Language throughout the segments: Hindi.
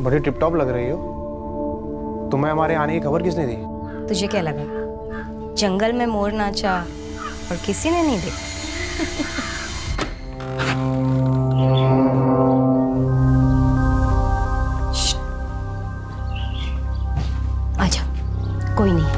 बड़ी टिप टॉप लग रही हो। तुम्हें हमारे आने की खबर किसने दी? तुझे क्या लगा जंगल में मोर नाचा और किसी ने नहीं देखा? आजा, कोई नहीं।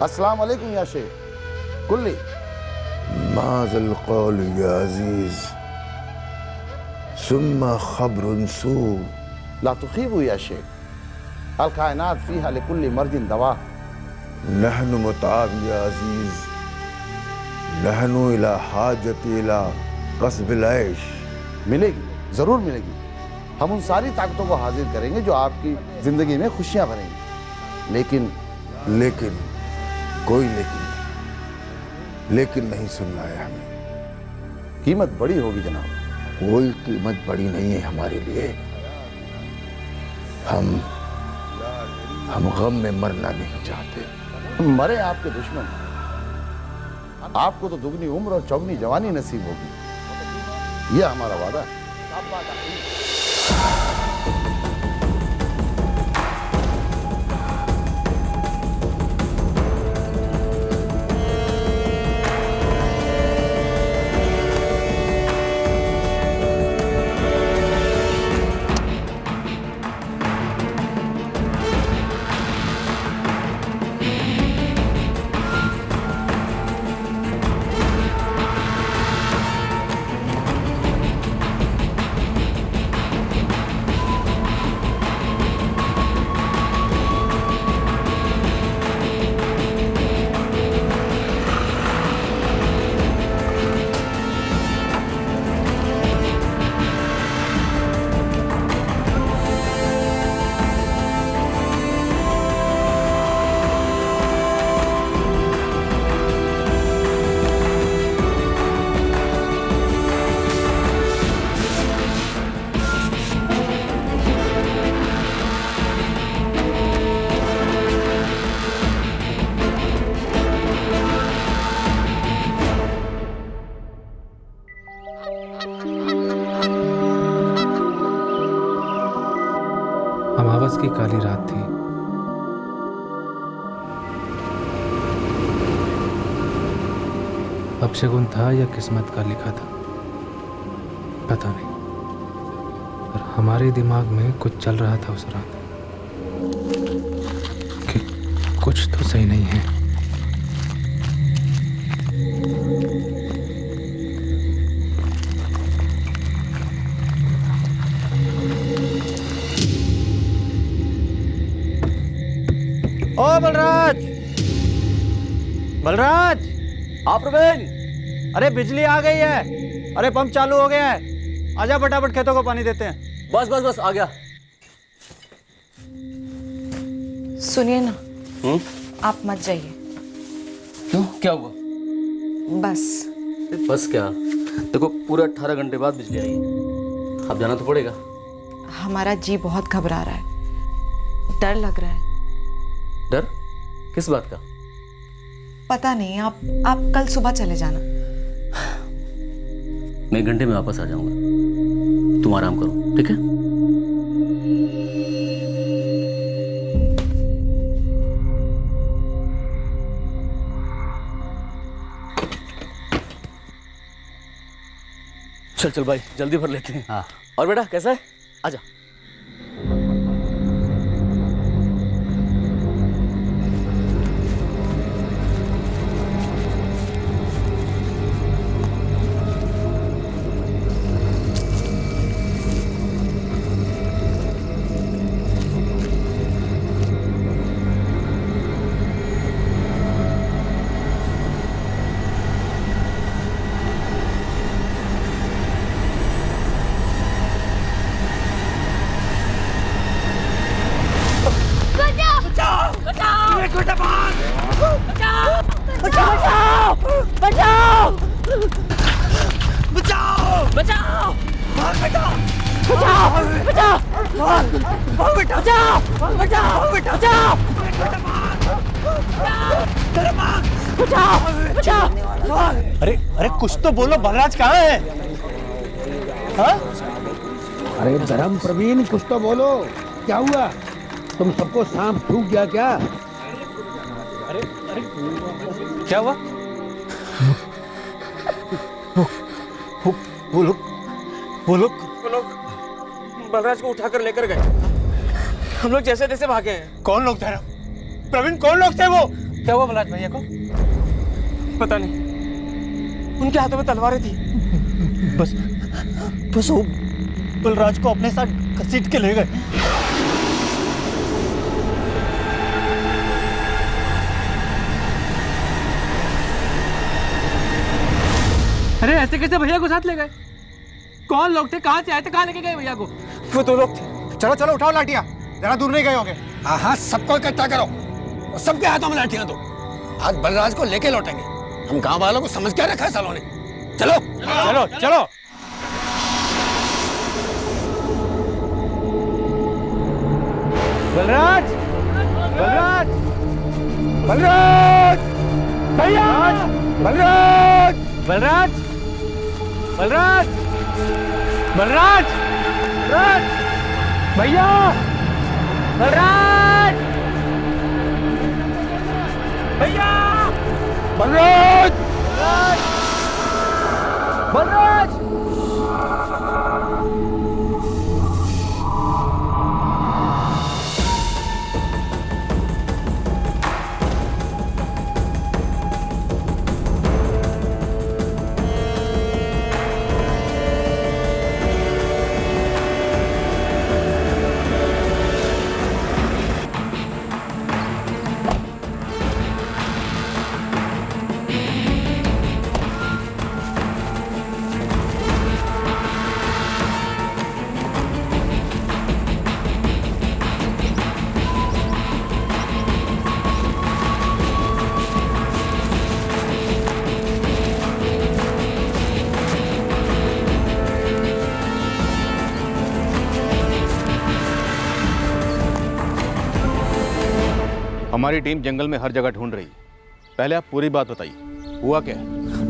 अस्सलाम वालेकुम या शेख कुल्ली। माज़ल क़ौल या अज़ीज़ सुम्मा ख़ब्रुन सू। ला तुख़ीबु या शेख अल कायनात फ़ीहा लिकुल्ली मर्दिन दवा। नहनु मुताब या अज़ीज़ नहनु इला हाजत इला कस्बिल ऐश। मिलेगी, ज़रूर मिलेगी। हम उन सारी ताकतों को हाजिर करेंगे जो आपकी ज़िंदगी में खुशियाँ भरेंगी। लेकिन कोई लेकिन नहीं सुनना है हमें। कीमत बड़ी होगी जनाब। कोई कीमत बड़ी नहीं है हमारे लिए। हम गम में मरना नहीं चाहते। मरे आपके दुश्मन, आपको तो दुगनी उम्र और चौगनी जवानी नसीब होगी। यह हमारा वादा है। अमावस की काली रात थी। अपशगुन था या किस्मत का लिखा था पता नहीं, पर हमारे दिमाग में कुछ चल रहा था उस रात कि कुछ तो सही नहीं है। ओ बलराज, बलराज! आप प्रवीण, अरे बिजली आ गई है। अरे पंप चालू हो गया है। आजा फटाफट खेतों को पानी देते हैं। बस आ गया। सुनिए ना, आप मत जाइए। क्यों, क्या हुआ? बस क्या? देखो पूरे 18 घंटे बाद बिजली आई है, अब जाना तो पड़ेगा। हमारा जी बहुत घबरा रहा है, डर लग रहा है। डर किस बात का? पता नहीं, आप कल सुबह चले जाना। मैं 1 घंटे में वापस आ जाऊंगा, तुम आराम करो, ठीक है? चल चल भाई जल्दी भर लेते हैं। हाँ। और बेटा कैसा है? आजा। अरे अरे कुछ तो बोलो, बलराज कहाँ है? हाँ? अरे धर्म प्रवीण, कुछ तो बोलो, क्या हुआ? तुम सबको सांप ठूक गया क्या? अरे अरे क्या हुआ? वो लोग बलराज को उठाकर लेकर गए। हम लोग जैसे तैसे भागे हैं। कौन लोग थे? प्रवीण, कौन लोग थे वो? क्या हुआ बलराज भैया को? पता नहीं, उनके हाथों में तलवारें थी। बस वो बलराज को अपने साथ घसीट के ले गए। अरे ऐसे कैसे भैया को साथ ले गए? कौन लोग थे, कहाँ से आए थे, कहाँ लेके गए भैया को? वो दो लोग थे। चलो चलो उठाओ लाठियां, जरा दूर नहीं गए होंगे। हाँ, सबको इकट्ठा करो और सबके हाथों में लाठियां दो। आज बलराज को लेके लौटेंगे। हम गांव वालों को समझ क्या रखा है सालों ने। चलो चलो चलो। बलराज, बलराज, बलराज, भैया, बलराज, बलराज, बलराज, बलराज, बलराज, भैया, बलराज, भैया, बलराज, बलराज, बलराज। हमारी टीम जंगल में हर जगह ढूंढ रही है। पहले आप पूरी बात बताइए, हुआ क्या है?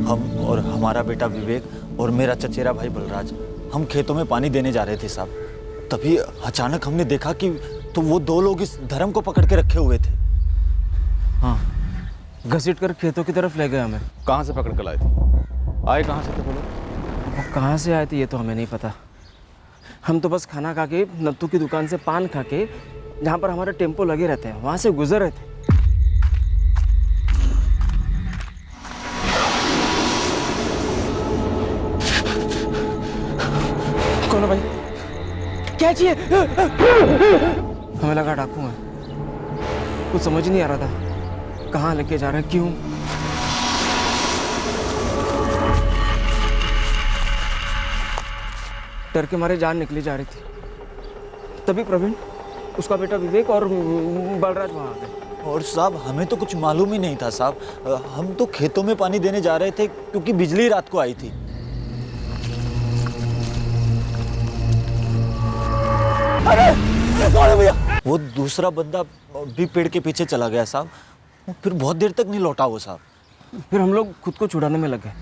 हम और हमारा बेटा विवेक और मेरा चचेरा भाई बलराज, हम खेतों में पानी देने जा रहे थे साहब। तभी अचानक हमने देखा कि तो वो दो लोग इस धर्म को पकड़ के रखे हुए थे। हाँ, घसीट कर खेतों की तरफ ले गए हमें। कहाँ से पकड़ कर लाए थे? आए कहाँ से थे वो लोग? वो कहाँ से आए थे ये तो हमें नहीं पता। हम तो बस खाना खा के, नत्थू की दुकान से पान खा के, जहाँ पर हमारे टेम्पो लगे रहते हैं, वहाँ से गुजर रहे थे। कौन है भाई? क्या चाहिए? हमें लगा डाकू है। कुछ समझ नहीं आ रहा था, कहाँ लेके जा रहे हैं, क्यों? डर के मारे जान निकली जा रही थी। तभी प्रवीण, उसका बेटा विवेक और बलराज वहाँ आ गए। और साहब हमें तो कुछ मालूम ही नहीं था साहब। हम तो खेतों में पानी देने जा रहे थे क्योंकि बिजली रात को आई थी। अरे कौन है भैया? वो दूसरा बंदा भी पेड़ के पीछे चला गया साहब। फिर बहुत देर तक नहीं लौटा वो साहब। फिर हम लोग खुद को छुड़ाने में लग गए।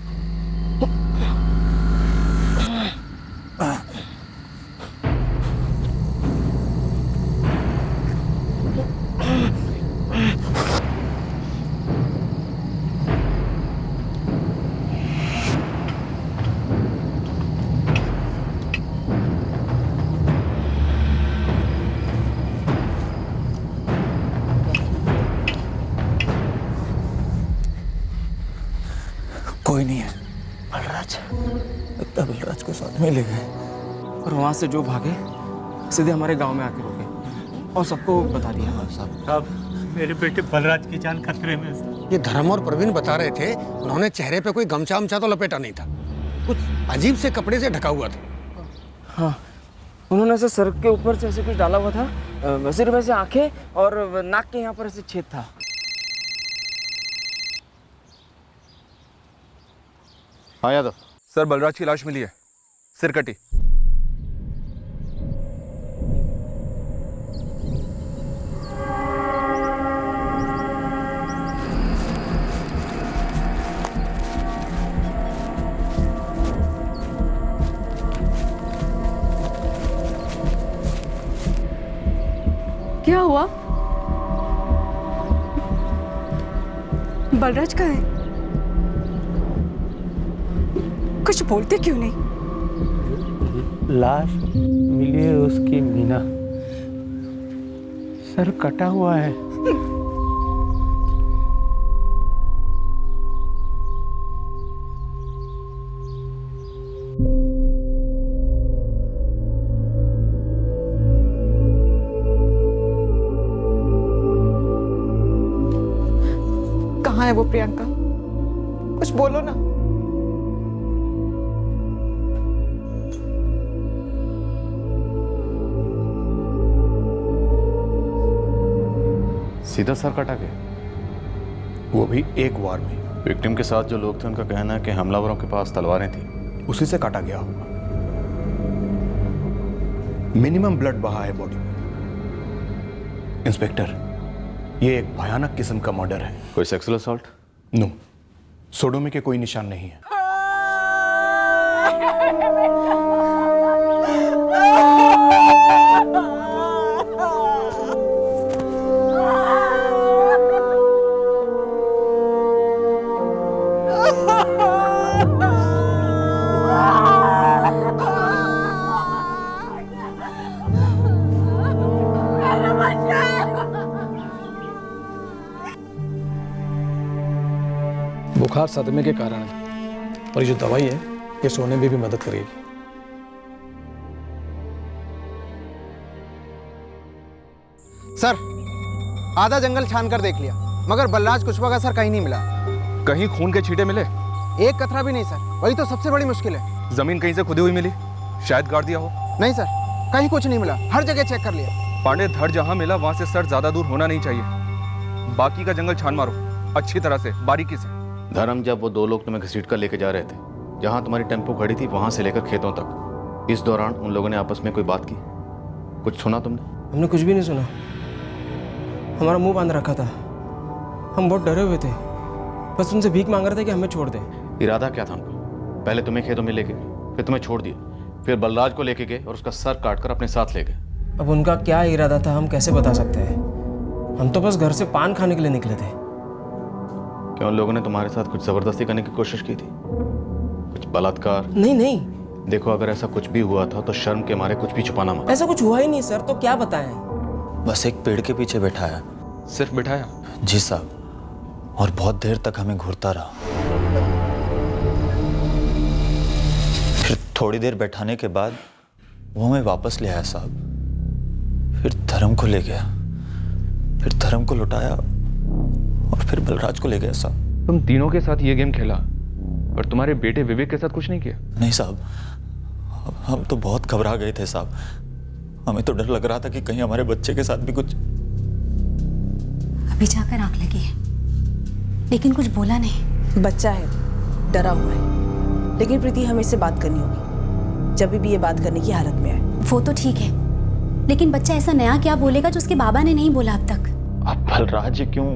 कोई नहीं है। बलराज, लगता है बलराज को साथ में ले गए। और वहाँ से जो भागे सीधे हमारे गांव में आके रुके और सबको बता दिया। साहब, मेरे बेटे बलराज की जान खतरे में है। ये धर्म और प्रवीण बता रहे थे, उन्होंने चेहरे पे कोई गमछा वमछा तो लपेटा नहीं था, कुछ अजीब से कपड़े से ढका हुआ था। हाँ, उन्होंने ऐसे सर के ऊपर से ऐसे कुछ डाला हुआ था, सिर्फ ऐसे आंखें और नाक के यहाँ पर ऐसे छेद था। हाँ यादव। सर, बलराज की लाश मिली है, सिर कटी। क्या हुआ? बलराज कहाँ है? कुछ बोलते क्यों नहीं? लाश मिली है उसकी मीना, सर कटा हुआ है। कहाँ है वो प्रियंका? कुछ बोलो ना। सीधा सर कटा के, वो भी एक वार में। विक्टिम के साथ जो लोग थे उनका कहना है कि हमलावरों के पास तलवारें थी, उसी से काटा गया होगा। मिनिमम ब्लड बहा है बॉडी में। इंस्पेक्टर, ये एक भयानक किस्म का मर्डर है। कोई सेक्सुअल असॉल्ट? नो, सोडोमी के कोई निशान नहीं है। बुखार सदमे के कारण है और ये जो दवाई है ये सोने में भी मदद करेगी। सर, आधा जंगल छान कर देख लिया मगर बलराज कुशवा का सर कहीं नहीं मिला। कहीं खून के छींटे मिले? एक कतरा भी नहीं सर, वही तो सबसे बड़ी मुश्किल है। जमीन कहीं से खुदी हुई मिली? शायद गाड़ दिया हो। नहीं सर, कहीं कुछ नहीं मिला, हर जगह चेक कर लिया। पांडे, धड़ जहां मिला वहां से सर ज्यादा दूर होना नहीं चाहिए। बाकी का जंगल छान मारो अच्छी तरह से, बारीकी से। धर्म, जब वो दो लोग तुम्हें घसीट कर लेके जा रहे थे, जहां तुम्हारी टेम्पो खड़ी थी वहां से लेकर खेतों तक, इस दौरान उन लोगों ने आपस में कोई बात की? कुछ सुना तुमने? हमने कुछ भी नहीं सुना, हमारा मुंह बांध रखा था, हम बहुत डरे हुए थे, बस उनसे भीख मांग रहे थे कि हमें छोड़ दें। इरादा क्या था उनका? पहले तुम्हें खेतों में लेके गए, फिर तुम्हें छोड़ दिया, फिर बलराज को लेके गए और उसका सर काट कर अपने साथ ले गए। अब उनका क्या इरादा था हम कैसे बता सकते हैं? हम तो बस घर से पान खाने के लिए निकले थे। क्या उन लोगों ने तुम्हारे साथ कुछ जबरदस्ती करने की कोशिश की थी? कुछ बलात्कार? नहीं नहीं, देखो अगर ऐसा कुछ भी हुआ था तो शर्म के मारे कुछ भी छुपाना मत। ऐसा कुछ हुआ ही नहीं सर, तो क्या बताएं? बस एक पेड़ के पीछे बैठाया। सिर्फ बिठाया? जी साहब, और बहुत देर तक हमें घूरता रहा। फिर थोड़ी देर बैठाने के बाद वो हमें वापस ले आया साहब। फिर धर्म को ले गया, फिर धर्म को लुटाया और फिर बलराज को ले गया साहब। तुम तीनों के साथ ये गेम खेला और तुम्हारे बेटे विवेक के साथ कुछ नहीं किया? नहीं साहब, हम तो बहुत घबरा गए थे साहब। हमें तो डर लग रहा था कि कहीं हमारे बच्चे के साथ भी कुछ। अभी जाकर आंख लगी है लेकिन कुछ बोला नहीं। बच्चा है, डरा हुआ है, लेकिन प्रीति हमें इससे बात करनी होगी जब भी ये बात करने की हालत में है। वो तो ठीक है, लेकिन बच्चा ऐसा नया क्या बोलेगा जो उसके बाबा ने नहीं बोला अब तक? अब बलराज क्यों,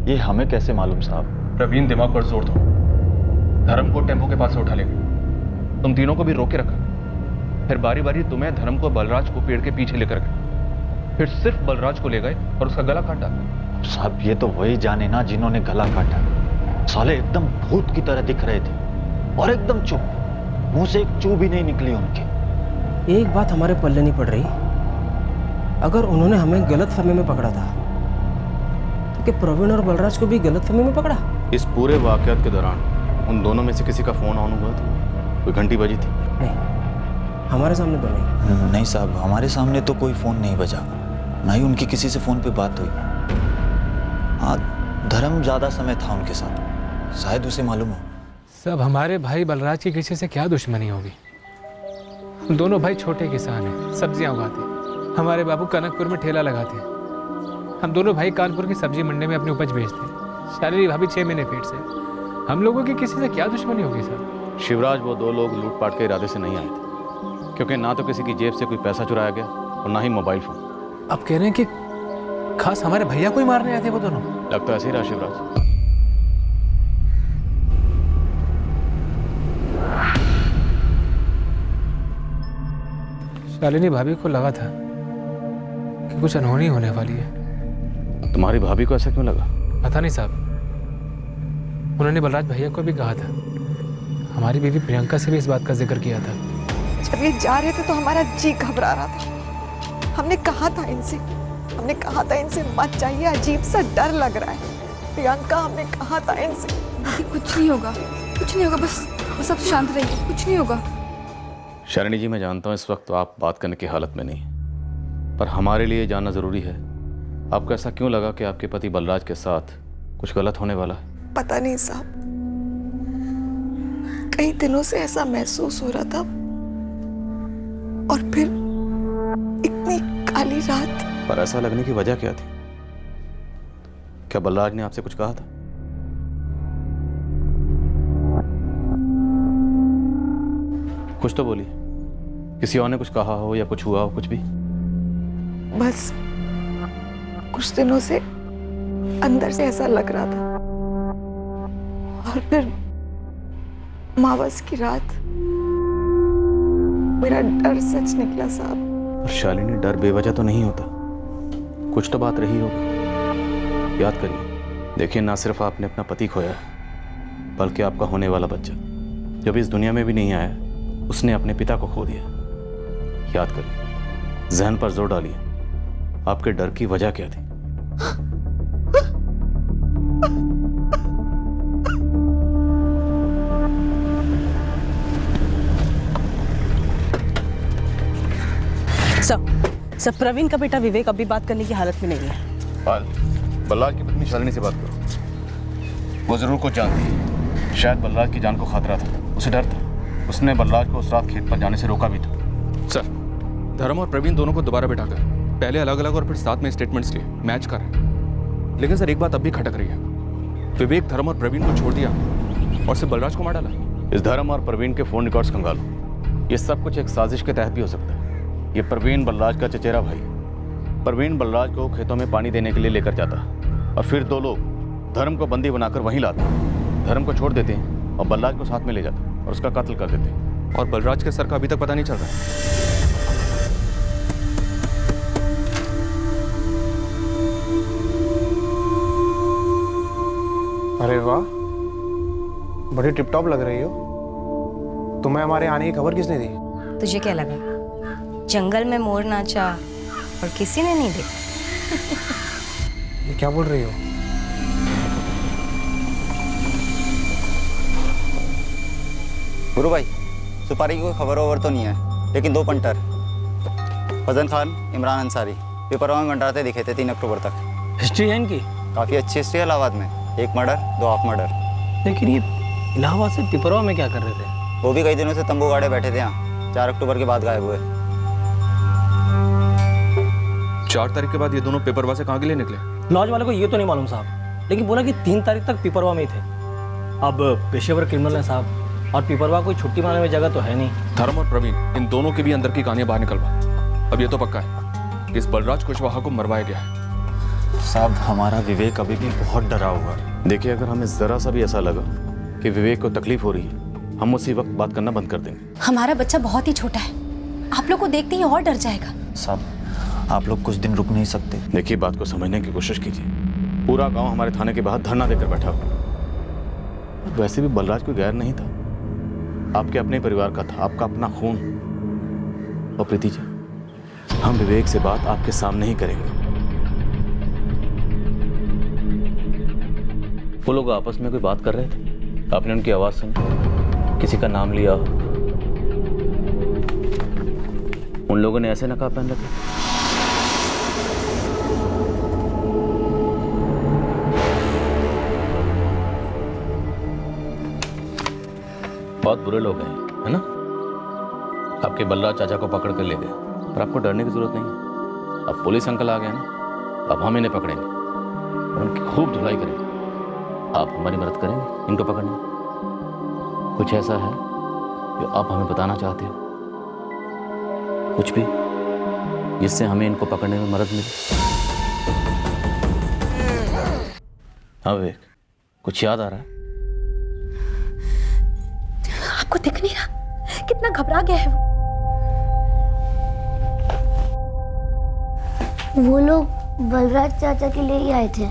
ये हमें कैसे मालूम साहब? प्रवीण, दिमाग पर जोर दो। धर्म को टेम्पो के पास से उठा ले गए, तुम तीनों को भी रोक के रखा, फिर बारी बारी तुम्हें, धर्म को, बलराज को पेड़ के पीछे लेकर गए, फिर सिर्फ बलराज को ले गए और उसका गला काटा। साहब ये तो वही जाने ना जिन्होंने गला काटा। साले एकदम भूत की तरह दिख रहे थे और एकदम चुप, मुंह से एक चू भी नहीं निकली उनके। एक बात हमारे पल्ले नहीं पड़ रही, अगर उन्होंने हमें गलत फहमी में पकड़ा था तो क्या प्रवीण और बलराज को भी गलत फहमी में पकड़ा? इस पूरे वाकयात के दौरान उन दोनों में से किसी का फ़ोन ऑन हुआ था? कोई घंटी बजी थी? नहीं, हमारे सामने तो नहीं। नहीं साहब, हमारे सामने तो कोई फ़ोन नहीं बजा, ना ही उनकी किसी से फ़ोन पे बात हुई। हाँ, धर्म ज़्यादा समय था उनके साथ, शायद उसे मालूम हो। सब हमारे भाई बलराज की किसी से क्या दुश्मनी होगी? हम दोनों भाई छोटे किसान हैं, सब्जियां उगाते हैं। हमारे बाबू कनकपुर में ठेला लगाते हैं। हम दोनों भाई कानपुर की सब्जी मंडी में अपनी उपज बेचते हैं। शालिनी भाभी 6 महीने पेट से। हम लोगों की किसी से क्या दुश्मनी होगी सर? शिवराज, वो 2 लोग लूटपाट के इरादे से नहीं आए थे, क्योंकि ना तो किसी की जेब से कोई पैसा चुराया गया और ना ही मोबाइल फ़ोन। अब कह रहे हैं कि खास हमारे भैया को ही मारने आए थे वो दोनों? लगता ऐसे ही रहा शिवराज। शालिनी भाभी को लगा था कि कुछ अनहोनी होने वाली है। तुम्हारी भाभी को ऐसा क्यों लगा? पता नहीं साहब, उन्होंने बलराज भैया को भी कहा था। हमारी बीवी प्रियंका से भी इस बात का जिक्र किया था। जब ये जा रहे थे तो हमारा जी घबरा रहा था। हमने कहा था इनसे मत जाइए, अजीब सा डर लग रहा है। प्रियंका, हमने कहा था इनसे। कुछ नहीं होगा, बस आप शांत रहिए, कुछ नहीं होगा। शालिनी जी, मैं जानता हूँ इस वक्त तो आप बात करने की हालत में नहीं, पर हमारे लिए जानना ज़रूरी है। आपको ऐसा क्यों लगा कि आपके पति बलराज के साथ कुछ गलत होने वाला है? पता नहीं साहब, कई दिनों से ऐसा महसूस हो रहा था, और फिर इतनी काली रात। पर ऐसा लगने की वजह क्या थी? क्या बलराज ने आपसे कुछ कहा था? कुछ तो बोलिए, किसी और ने कुछ कहा हो या कुछ हुआ हो, कुछ भी? बस कुछ दिनों से अंदर से ऐसा लग रहा था, और फिर अमावस की रात मेरा डर सच निकला साहब। और शालिनी, डर बेवजह तो नहीं होता, कुछ तो बात रही होगी। याद करिए, देखिए, ना सिर्फ आपने अपना पति खोया, बल्कि आपका होने वाला बच्चा जब इस दुनिया में भी नहीं आया, उसने अपने पिता को खो दिया। याद करिए, जहन पर जोर डालिए, आपके डर की वजह क्या थी? सब प्रवीण का बेटा विवेक अभी बात करने की हालत में नहीं है। पाल, बलराज की पत्नी शालिनी से बात करो। वो जरूर कुछ जानती है। शायद बलराज की जान को खतरा था, उसे डर था। उसने बलराज को उस रात खेत पर जाने से रोका भी था। सर, धर्म और प्रवीण दोनों को दोबारा बिठाकर पहले अलग अलग और फिर साथ में स्टेटमेंट्स लिए मैच कर रहे हैं। लेकिन सर, एक बात अब भी खटक रही है। विवेक धर्म और प्रवीण को छोड़ दिया और सिर्फ बलराज को मार डाला। इस धर्म और प्रवीण के फोन रिकॉर्ड्स खंगालो। ये सब कुछ एक साजिश के तहत भी हो सकता है। ये प्रवीण बलराज का चचेरा भाई। प्रवीण बलराज को खेतों में पानी देने के लिए लेकर जाता और फिर 2 लोग धर्म को बंदी बनाकर वहीं लाते, धर्म को छोड़ देते हैं और बलराज को साथ में ले जाते और उसका कत्ल कर देते हैं। और बलराज के सर का अभी तक पता नहीं चल रहा। अरे वाह, बड़ी टिप टॉप लग रही हो। तुम्हें हमारे आने की खबर किसने दी? तुझे क्या लगा जंगल में मोर नाचा और किसी ने नहीं देखा? ये क्या बोल रही हो? गुरु भाई, सुपारी की कोई खबर ओवर तो नहीं है, लेकिन 2 पंटर फजन खान, इमरान अंसारी पेपरों में मंडराते दिखे थे 3 अक्टूबर तक। हिस्ट्री है इनकी? काफ़ी अच्छी हिस्ट्री है इलाहाबाद में। 1 मर्डर, 2 हाफ मर्डर। लेकिन ये इलाहाबाद से पिपरवा में क्या कर रहे थे? वो भी कई दिनों से तंबू गाड़े बैठे थे यहाँ। 4 अक्टूबर के बाद गायब हुए। 4 तारीख के बाद ये दोनों पेपरवा से कहाँ के लिए निकले? लॉज वाले को ये तो नहीं मालूम साहब, लेकिन बोला कि 3 तारीख तक पिपरवा में ही थे। अब पेशेवर क्रिमिनल है साहब, और पिपरवा कोई छुट्टी मारने में जगह तो है नहीं। धर्म और प्रवीण, इन दोनों की भी अंदर की कहानियां बाहर निकलवा। अब ये तो पक्का है कि इस बलराज कुशवाहा को मरवाया गया है। साहब, हमारा विवेक अभी भी बहुत डरा हुआ है। देखिए, अगर हमें जरा सा भी ऐसा लगा कि विवेक को तकलीफ हो रही है, हम उसी वक्त बात करना बंद कर देंगे। हमारा बच्चा बहुत ही छोटा है, आप लोग को देखते ही और डर जाएगा। साहब, आप लोग कुछ दिन रुक नहीं सकते? देखिए, बात को समझने की कोशिश कीजिए। पूरा गांव हमारे थाने के बाहर धरना देकर बैठा हुआ। वैसे भी बलराज कोई गैर नहीं था, आपके अपने परिवार का था, आपका अपना खून। और प्रीति जी, हम विवेक से बात आपके सामने ही करेंगे। वो लोग आपस में कोई बात कर रहे थे? आपने उनकी आवाज़ सुनी, किसी का नाम लिया? उन लोगों ने ऐसे नकाब पहन रखे? बहुत बुरे लोग हैं, है ना? आपके बलराज चाचा को पकड़ कर ले गए, पर आपको डरने की जरूरत नहीं है। अब पुलिस अंकल आ गए ना, अब हम इन्हें पकड़ेंगे और उनकी खूब धुलाई करेंगे। आप हमारी मदद करेंगे इनको पकड़ने में? कुछ ऐसा है जो आप हमें बताना चाहते हो? कुछ भी जिससे हमें इनको पकड़ने में मदद मिले? हाँ विवेक, कुछ याद आ रहा है? आपको दिख नहीं रहा कितना घबरा गया है वो लोग बलराज चाचा के लिए ही आए थे।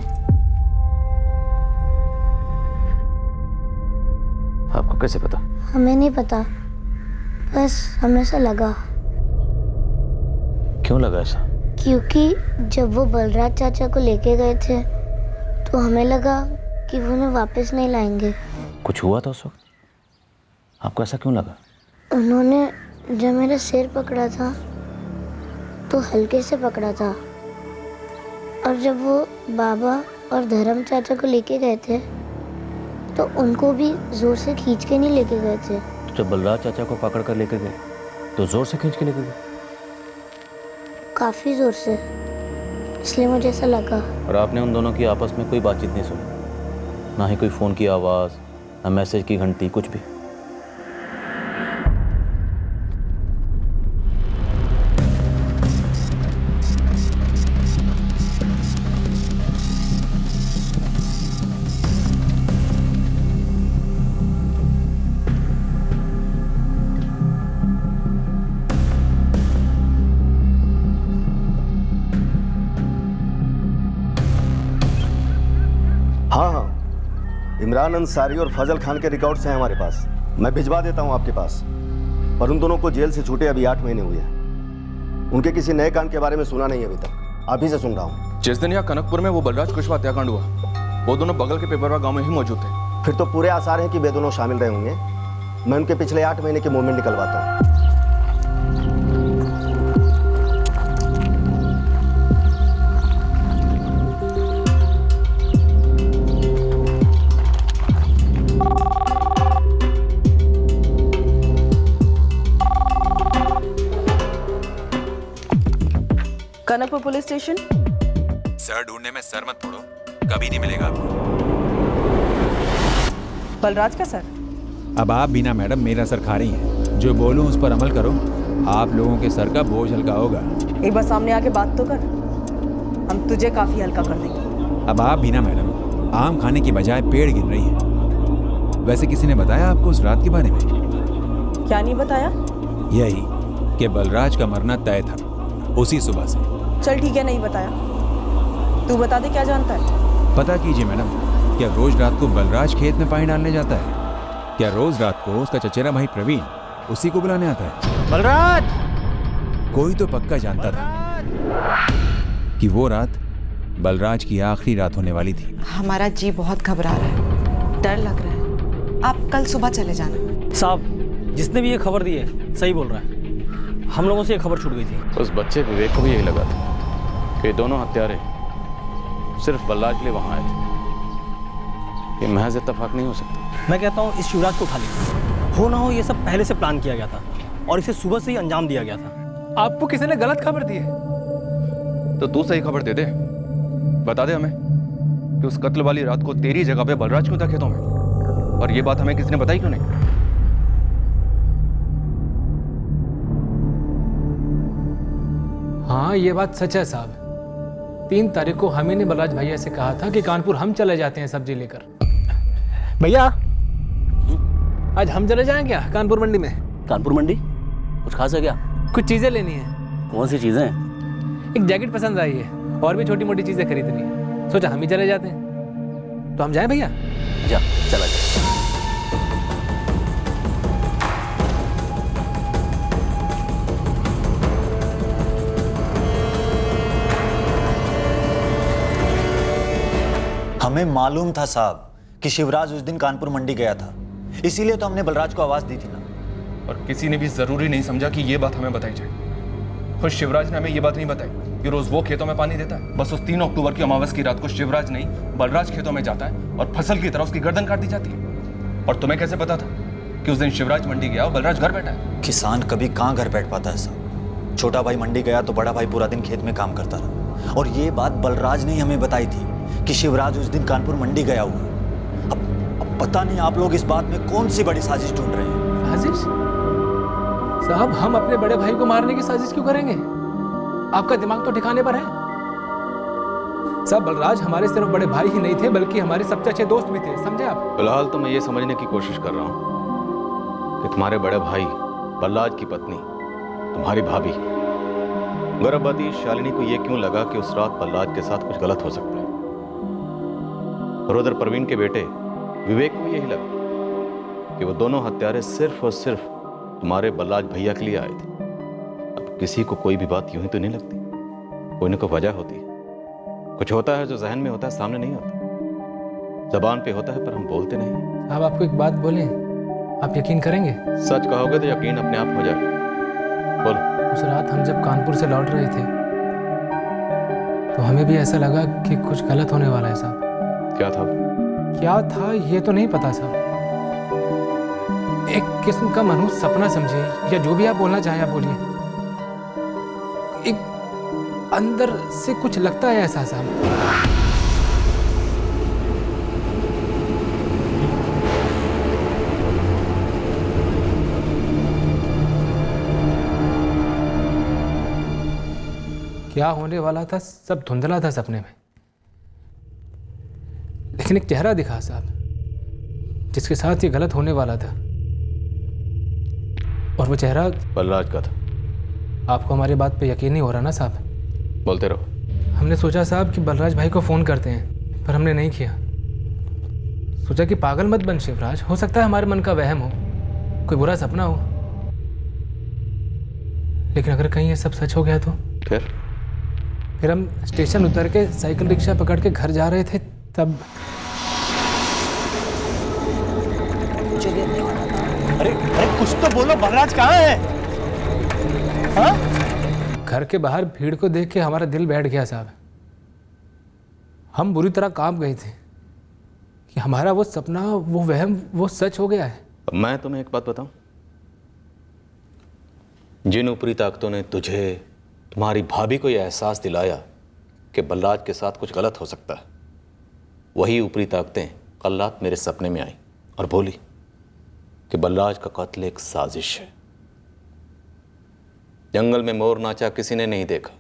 आपको कैसे पता? हमें नहीं पता, बस हमें ऐसा लगा। क्यों लगा ऐसा? क्योंकि जब वो बलराज चाचा को लेके गए थे तो हमें लगा कि वो उन्हें वापस नहीं लाएंगे। कुछ हुआ था उस वक्त? आपको ऐसा क्यों लगा? उन्होंने जब मेरा सिर पकड़ा था तो हल्के से पकड़ा था, और जब वो बाबा और धर्म चाचा को लेके गए थे तो उनको भी जोर से खींच के नहीं लेके गए थे। तो जब बलराज चाचा को पकड़ कर लेके गए तो जोर से खींच के लेके गए? काफी जोर से, इसलिए मुझे ऐसा लगा। और आपने उन दोनों की आपस में कोई बातचीत नहीं सुनी? ना ही कोई फ़ोन की आवाज़, ना मैसेज की घंटी, कुछ भी? इमरान अंसारी और फजल खान के रिकॉर्ड्स हैं हमारे पास, मैं भिजवा देता हूं आपके पास। पर उन दोनों को जेल से छूटे अभी 8 महीने हुए हैं। उनके किसी नए कांड के बारे में सुना नहीं अभी तक, आप ही से सुन रहा हूं। जिस दिन यहाँ कनकपुर में वो बलराज कुशवाहा हत्याकांड हुआ, वो दोनों बगल के पेपरवा गांव में ही मौजूद थे। फिर तो पूरे आसार हैं कि वे दोनों शामिल रहे होंगे। मैं उनके पिछले 8 महीने के मूवमेंट निकलवाता हूँ। Kanakpur police station. सर ढूंढने में सर मत फोड़ो, कभी नहीं मिलेगा आपको। बलराज का सर? अब आप बिना मैडम मेरा सर खा रही हैं। जो बोलूं उस पर अमल करो, आप लोगों के सर का बोझ हल्का होगा। एक बार सामने आके बात तो कर, हम तुझे काफी हल्का कर देंगे। अब आप बिना मैडम आम खाने की बजाय पेड़ गिन रही हैं। वैसे किसी ने बताया आपको उस रात के बारे में? क्या नहीं बताया? यही कि बलराज का मरना तय था उसी सुबह से। चल ठीक है, नहीं बताया, तू बता दे क्या जानता है। पता कीजिए मैडम, क्या रोज रात को बलराज खेत में पानी डालने जाता है? क्या रोज रात को उसका चचेरा भाई प्रवीण उसी को बुलाने आता है? बलराज! कोई तो पक्का जानता था कि वो रात बलराज की आखिरी रात होने वाली थी। हमारा जी बहुत घबरा रहा है, डर लग रहा है। आप कल सुबह चले जाना। साहब, जिसने भी ये खबर दी है सही बोल रहा है। हम लोगों से ये खबर छूट गई थी। उस बच्चे विवेक को भी यही लगा था कि दोनों हत्यारे सिर्फ बलराज के लिए वहां आए थे। ये महज इत्तेफाक नहीं हो सकता। मैं कहता हूँ इस शिवराज को खा लिया। हो ना हो ये सब पहले से प्लान किया गया था और इसे सुबह से ही अंजाम दिया गया था। आपको किसी ने गलत खबर दी है? तो तू सही खबर दे दे, बता दे हमें कि उस कत्ल वाली रात को तेरी जगह पे बलराज क्यों था खेतों में, और ये बात हमें किसी ने बताई क्यों नहीं? हाँ, ये बात सच है साहब। 3 तारीख को हम ही ने बलराज भैया से कहा था कि कानपुर हम चले जाते हैं सब्जी लेकर। भैया, आज हम चले जाएं क्या कानपुर मंडी में? कानपुर मंडी? कुछ खास है क्या? कुछ चीजें लेनी है। कौन सी चीजें? एक जैकेट पसंद आई है और भी छोटी मोटी चीजें खरीदनी है। सोचा हम ही चले जाते हैं। तो हम जाएं भैया? जा, चला जा। हमें मालूम था साहब कि शिवराज उस दिन कानपुर मंडी गया था, इसीलिए तो हमने बलराज को आवाज दी थी ना। और किसी ने भी जरूरी नहीं समझा कि ये बात हमें बताई जाए। और शिवराज ने हमें ये बात नहीं बताई कि रोज वो खेतों में पानी देता है। बस उस 3 अक्टूबर की अमावस की रात को शिवराज नहीं बलराज खेतों में जाता है और फसल की तरह उसकी गर्दन काट दी जाती है। और तुम्हें कैसे पता था कि उस दिन शिवराज मंडी गया और बलराज घर बैठा है? किसान कभी कहाँ घर बैठ पाता है साहब। छोटा भाई मंडी गया तो बड़ा भाई पूरा दिन खेत में काम करता रहा। और ये बात बलराज ने हमें बताई थी कि शिवराज उस दिन कानपुर मंडी गया हुआ है। अब पता नहीं आप लोग इस बात में कौन सी बड़ी साजिश ढूंढ रहे हैं। साजिश? साहब हम अपने बड़े भाई को मारने की साजिश क्यों करेंगे? आपका दिमाग तो ठिकाने पर है। साहब बलराज हमारे सिर्फ बड़े भाई ही नहीं थे बल्कि हमारे सबसे अच्छे दोस्त भी थे, समझे आप? फिलहाल तो मैं ये समझने की कोशिश कर रहा हूँ कि तुम्हारे बड़े भाई बलराज की पत्नी तुम्हारी भाभी गर्भवती शालिनी को यह क्यों लगा कि उस रात बलराज के साथ कुछ गलत हो सकता है। और उधर प्रवीण के बेटे विवेक को यही लगा कि वो दोनों हत्यारे सिर्फ और सिर्फ तुम्हारे बलराज भैया के लिए आए थे। अब किसी को कोई भी बात यूं ही तो नहीं लगती, कोई ना कोई वजह होती है। कुछ होता है जो जहन में होता है, सामने नहीं होता। जबान पे होता है पर हम बोलते नहीं। साहब आपको एक बात बोलें, आप यकीन करेंगे? सच कहोगे तो यकीन अपने आप हो जाएगा। बोलो। उस रात हम जब कानपुर से लौट रहे थे तो हमें भी ऐसा लगा कि कुछ गलत होने वाला है साहब। क्या था? क्या था ये तो नहीं पता साहब। एक किस्म का मनहूस सपना समझिए या जो भी आप बोलना चाहें आप बोलिए। एक अंदर से कुछ लगता है ऐसा साहब। क्या होने वाला था सब धुंधला था सपने में, लेकिन एक चेहरा दिखा साहब जिसके साथ ये गलत होने वाला था। और वो चेहरा बलराज का था। आपको हमारी बात पे यकीन नहीं हो रहा ना साहब? बोलते रहो। हमने सोचा साहब कि बलराज भाई को फ़ोन करते हैं, पर हमने नहीं किया। सोचा कि पागल मत बन शिवराज, हो सकता है हमारे मन का वहम हो, कोई बुरा सपना हो। लेकिन अगर कहीं ये सब सच हो गया तो फिर हम स्टेशन उतर के साइकिल रिक्शा पकड़ के घर जा रहे थे, तब अरे कुछ तो बोलो, बलराज कहाँ है? हाँ? घर के बाहर भीड़ को देख के हमारा दिल बैठ गया साहब। हम बुरी तरह कांप गए थे कि हमारा वो सपना, वो वहम, वो सच हो गया है। अब मैं तुम्हें एक बात बताऊं, जिन ऊपरी ताकतों ने तुझे, तुम्हारी भाभी को यह एहसास दिलाया कि बलराज के साथ कुछ गलत हो सकता है, वही ऊपरी ताकतें कल रात मेरे सपने में आई और बोली कि बलराज का कत्ल एक साजिश है। जंगल में मोर नाचा किसी ने नहीं देखा,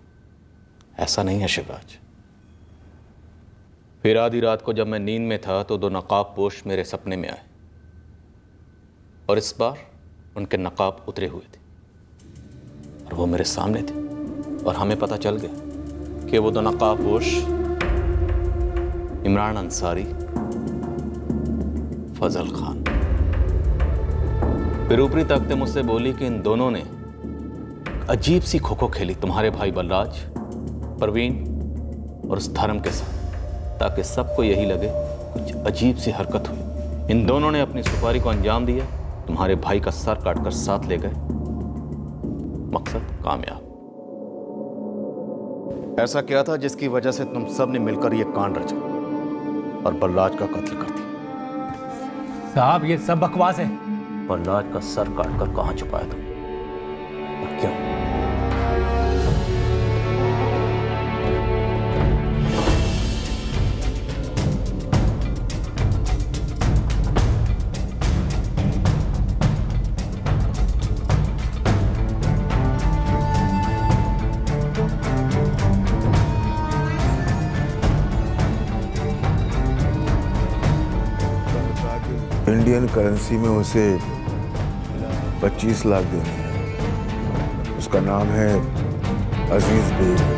ऐसा नहीं है शिवराज। फिर आधी रात को जब मैं नींद में था तो 2 नकाबपोश मेरे सपने में आए और इस बार उनके नकाब उतरे हुए थे और वो मेरे सामने थे और हमें पता चल गया कि वो 2 नकाबपोश इमरान अंसारी, फजल खान। फिर ऊपरी ताकतें मुझसे बोली कि इन दोनों ने अजीब सी खो खो खेली तुम्हारे भाई बलराज, प्रवीण और उस धर्म के साथ, ताकि सबको यही लगे कुछ अजीब सी हरकत हुई। इन दोनों ने अपनी सुपारी को अंजाम दिया, तुम्हारे भाई का सर काटकर साथ ले गए। मकसद कामयाब। ऐसा क्या था जिसकी वजह से तुम सब ने मिलकर यह कांड रचा और बलराज का कत्ल कर दिया? साहब ये सब बकवास है। बलराज का सर काटकर कहां छुपाया तुम और क्यों? इंडियन करेंसी में उसे 25 लाख देने हैं। उसका नाम है अजीज बेग।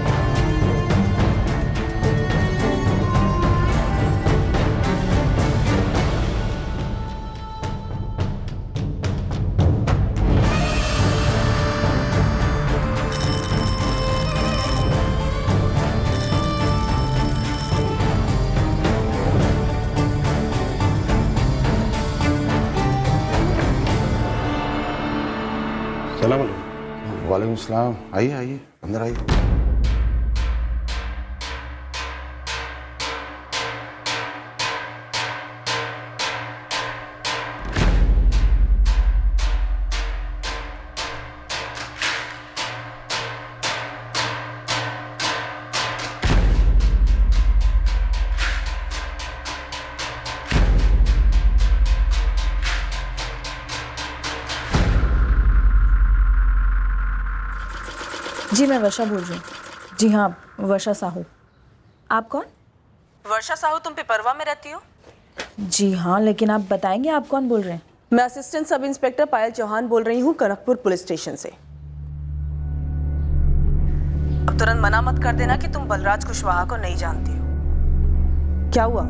सलाम अलैकुम। वालेकुम सलाम। आइए आइए, अंदर आइए। जी मैं वर्षा बोल रही हूँ। जी हाँ, वर्षा साहू। आप कौन? वर्षा साहू, तुम पिपरवा में रहती हो? जी हाँ, लेकिन आप बताएंगे आप कौन बोल रहे हैं? मैं असिस्टेंट सब इंस्पेक्टर पायल चौहान बोल रही हूँ, कनकपुर पुलिस स्टेशन से। अब तुरंत मना मत कर देना कि तुम बलराज कुशवाहा को नहीं जानती हो। क्या हुआ?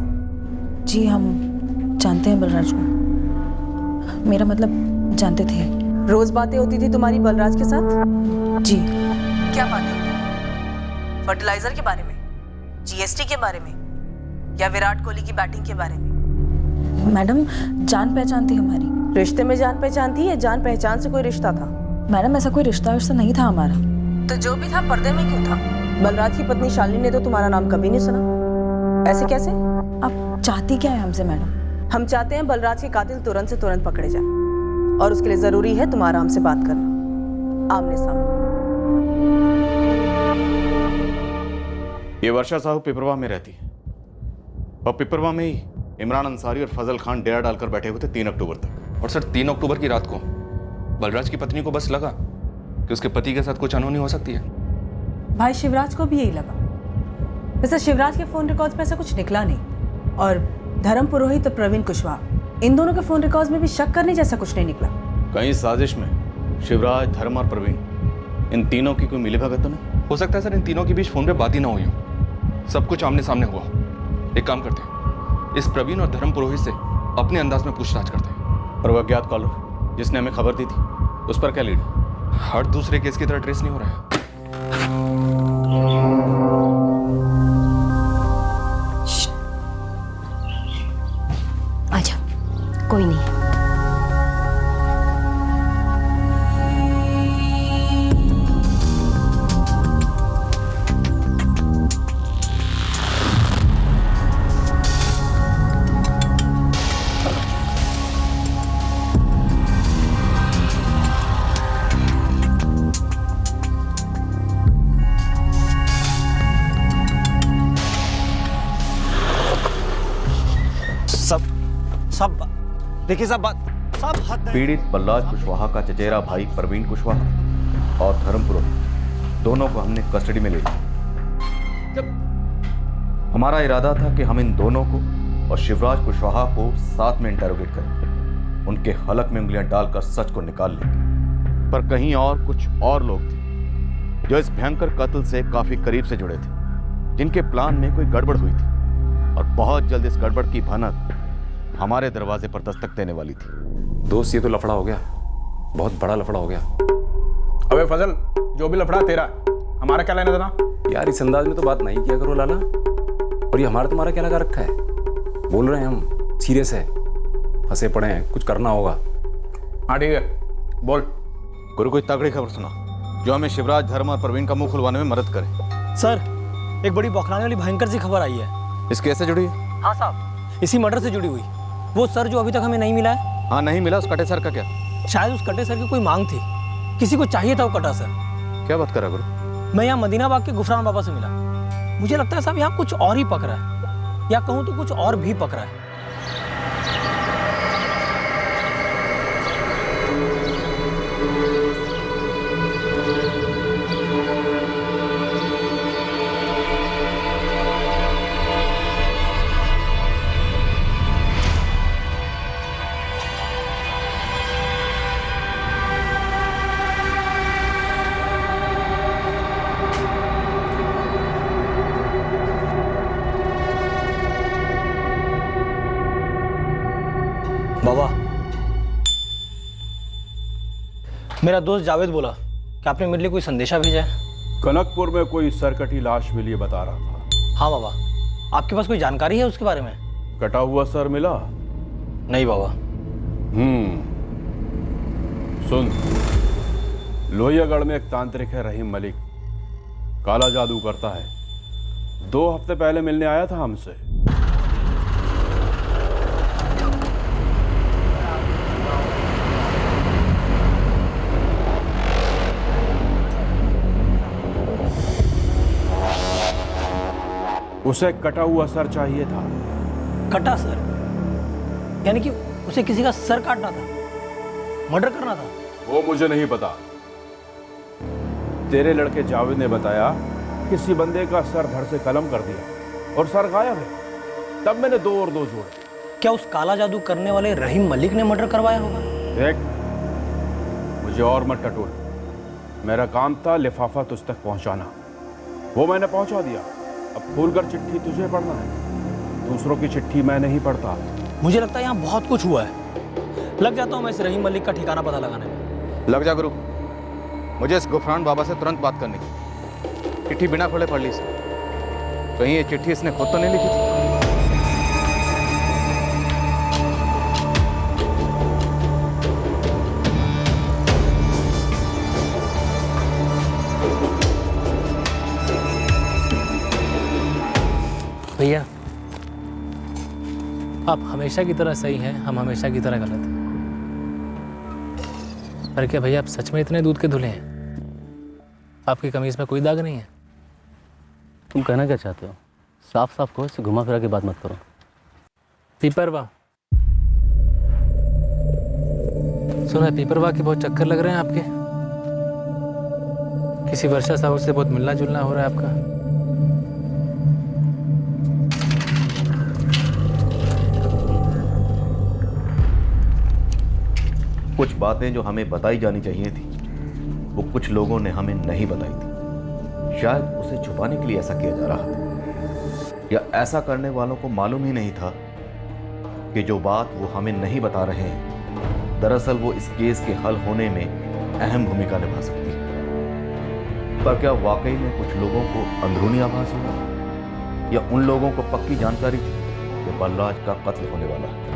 जी हम जानते हैं बलराज को। मेरा मतलब जानते थे। रोज बातें होती थी तुम्हारी बलराज के साथ? जी। क्या बातें होती थी? फर्टिलाइजर के बारे में, जीएसटी के बारे में, या विराट कोहली की बैटिंग के बारे में? मैडम जान पहचान थी हमारी। रिश्ते में जान पहचान थी या जान पहचान से कोई रिश्ता था? मैडम ऐसा कोई रिश्ता नहीं था हमारा। तो जो भी था पर्दे में क्यों था? बलराज की पत्नी शालिनी ने तो तुम्हारा नाम कभी नहीं सुना। ऐसे कैसे? आप चाहती क्या है हमसे मैडम? हम चाहते हैं बलराज के कातिल तुरंत से तुरंत पकड़े जाएं, और उसके लिए जरूरी है तुम्हारा हमसे बात करना, आमने सामने। ये वर्षा साहू पिपरवा में रहती है, और पिपरवा में ही इमरान अंसारी और फजल खान डेरा डालकर बैठे हुए थे 3 अक्टूबर तक। और सर 3 अक्टूबर की रात को बलराज की पत्नी को बस लगा कि उसके पति के साथ कुछ अनहोनी हो सकती है। भाई शिवराज को भी यही लगा। वैसे शिवराज के फोन रिकॉर्ड्स में ऐसा कुछ निकला नहीं, और धर्म पुरोहित और प्रवीण कुशवाहा, इन दोनों के फोन रिकॉर्ड्स में भी शक करने जैसा कुछ नहीं निकला। कहीं साजिश में शिवराज, धर्म और प्रवीण, इन तीनों की कोई मिलीभगत तो नहीं? हो सकता है सर इन तीनों के बीच फोन पे बात ही ना हुई हो, सब कुछ आमने सामने हुआ। एक काम करते हैं, इस प्रवीण और धर्म पुरोहित से अपने अंदाज में पूछताछ करते हैं। और वो अज्ञात कॉलर जिसने हमें खबर दी थी, उस पर क्या लीड? हर दूसरे केस की तरह ट्रेस नहीं हो रहा है। आजा, कोई नहीं। सब देखिए, सब हद है। पीड़ित बलराज कुशवाहा का चचेरा भाई प्रवीण कुशवाहा और धर्म पुरोहित दोनों को हमने कस्टडी में ले लिया। हमारा इरादा था कि हम इन दोनों को और शिवराज कुशवाहा को साथ में इंटरोगेट करें, उनके हलक में उंगलियां डालकर सच को निकाल लेंगे। पर कहीं और कुछ और लोग थे जो इस भयंकर कत्ल से काफी करीब से जुड़े थे, जिनके प्लान में कोई गड़बड़ हुई थी और बहुत जल्द इस गड़बड़ की भनक हमारे दरवाजे पर दस्तक देने वाली थी। दोस्त ये तो लफड़ा हो गया, बहुत बड़ा लफड़ा हो गया। अबे फजल, जो भी लफड़ा तेरा, हमारा क्या लेना देना? यार इस अंदाज में तो बात नहीं किया करो लाला। और ये हमारा तुम्हारा क्या लगा रखा है? बोल रहे हैं हम, सीरियस है, फंसे पड़े हैं, कुछ करना होगा। हाँ ठीक है, बोल। गुरु कोई तगड़ी खबर सुना जो हमें शिवराज, धर्म और प्रवीण का मुंह खुलवाने में मदद करे। सर, एक बड़ी बौखलाने वाली भयंकर सी खबर आई है। इस केस से जुड़ी है? हाँ साहब, इसी मर्डर से जुड़ी हुई। वो सर जो अभी तक हमें नहीं मिला है। हाँ नहीं मिला, उस कटे सर का क्या? शायद उस कटे सर की कोई मांग थी, किसी को चाहिए था वो कटा सर। क्या बात कर रहा गुरु? मैं यहाँ मदीना बाग के गुफरान बाबा से मिला। मुझे लगता है साहब यहाँ कुछ और ही पक रहा है, या कहूँ तो कुछ और भी पक रहा है। बाबा, मेरा दोस्त जावेद बोला कि आपने मेरे लिए कोई संदेशा भेजा है। कनकपुर में कोई सरकटी लाश मिली बता रहा था। हाँ बाबा, आपके पास कोई जानकारी है उसके बारे में? कटा हुआ सर मिला? नहीं बाबा। सुन, लोहियागढ़ में एक तांत्रिक है रहीम मलिक, काला जादू करता है। 2 हफ्ते पहले मिलने आया था हमसे। उसे कटा हुआ सर चाहिए था। कटा सर? यानी कि उसे किसी का सर काटना था, मर्डर करना था? वो मुझे नहीं पता। तेरे लड़के जावेद ने बताया किसी बंदे का सर धड़ से कलम कर दिया और सर गायब है। तब मैंने 2 और 2 जोड़े। क्या उस काला जादू करने वाले रहीम मलिक ने मर्डर करवाया होगा? देख, मुझे और मत टटोल। मेरा काम था लिफाफा तुझ तक पहुंचाना, वो मैंने पहुंचा दिया। अब खोलकर चिट्ठी तुझे पढ़ना है, दूसरों की चिट्ठी मैं नहीं पढ़ता। मुझे लगता है यहाँ बहुत कुछ हुआ है। लग जाता हूँ मैं इस रहीम मलिक का ठिकाना पता लगाने में। लग जा गुरु, मुझे इस गुफरान बाबा से तुरंत बात करनी थी। चिट्ठी बिना खोले पढ़ ली इसने। कहीं ये चिट्ठी इसने खुद तो नहीं लिखी थी? भैया, आप हमेशा की तरह सही हैं, हम हमेशा की तरह गलत हैं। पर क्या भैया आप सच में इतने दूध के धुले हैं? आपकी कमीज में कोई दाग नहीं है? तुम कहना क्या चाहते हो? साफ साफ कहो, इससे घुमा फिरा के बात मत करो। पीपरवा सुना है, पीपरवा के बहुत चक्कर लग रहे हैं आपके। किसी वर्षा साहब से बहुत मिलना जुलना हो रहा है आपका। कुछ बातें जो हमें बताई जानी चाहिए थी, वो कुछ लोगों ने हमें नहीं बताई थी। शायद उसे छुपाने के लिए ऐसा किया जा रहा था, या ऐसा करने वालों को मालूम ही नहीं था कि जो बात वो हमें नहीं बता रहे हैं, दरअसल वो इस केस के हल होने में अहम भूमिका निभा सकती है। पर क्या वाकई में कुछ लोगों को अंदरूनी आभास हुआ, या उन लोगों को पक्की जानकारी थी कि बलराज का कत्ल होने वाला है?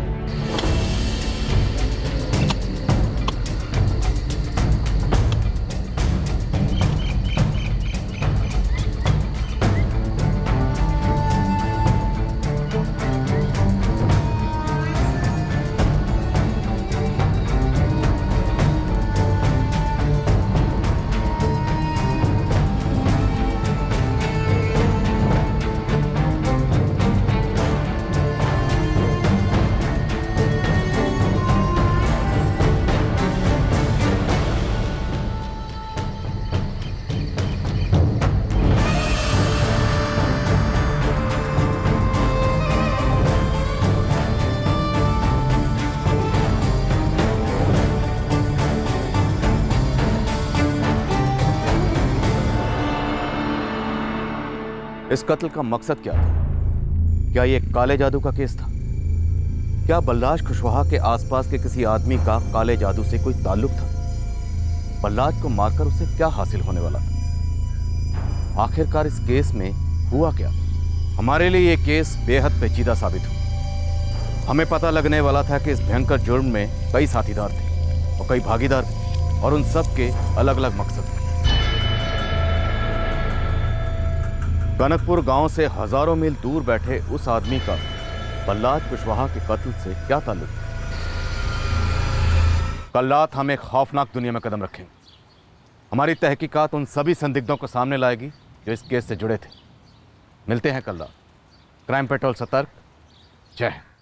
इस कत्ल का मकसद क्या था? क्या यह काले जादू का केस था? क्या बलराज कुशवाहा के आसपास के किसी आदमी का काले जादू से कोई ताल्लुक था? बलराज को मारकर उसे क्या हासिल होने वाला था? आखिरकार इस केस में हुआ क्या? हमारे लिए यह केस बेहद पेचीदा साबित हुआ। हमें पता लगने वाला था कि इस भयंकर जुर्म में कई साथीदार थे और कई भागीदार थे, और उन सब के अलग अलग मकसद थे। कनकपुर गांव से हजारों मील दूर बैठे उस आदमी का बलराज कुशवाहा के कत्ल से क्या ताल्लुक? कल रात हम एक खौफनाक दुनिया में कदम रखेंगे। हमारी तहकीकात उन सभी संदिग्धों को सामने लाएगी जो इस केस से जुड़े थे। मिलते हैं कल रात। क्राइम पेट्रोल सतर्क। जय हिंद।